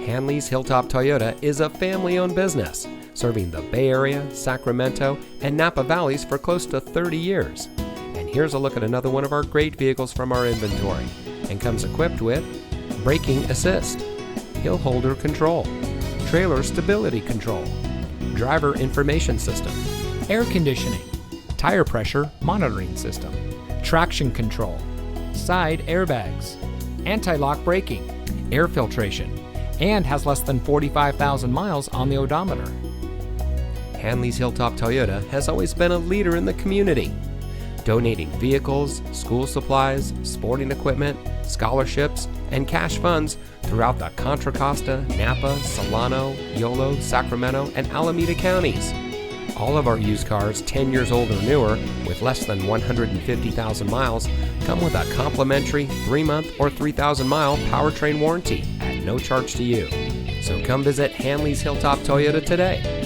Hanlees Hilltop Toyota is a family-owned business, serving the Bay Area, Sacramento, and Napa Valleys for close to 30 years. And here's a look at another one of our great vehicles from our inventory, and comes equipped with braking assist, hill holder control, trailer stability control, driver information system, air conditioning, tire pressure monitoring system, traction control, side airbags, anti-lock braking, air filtration, and has less than 45,000 miles on the odometer. Hanlees Hilltop Toyota has always been a leader in the community, donating vehicles, school supplies, sporting equipment, scholarships, and cash funds throughout the Contra Costa, Napa, Solano, Yolo, Sacramento, and Alameda counties. All of our used cars 10 years old or newer with less than 150,000 miles come with a complimentary 3-month or 3,000-mile powertrain warranty at no charge to you. So come visit Hanlees Hilltop Toyota today.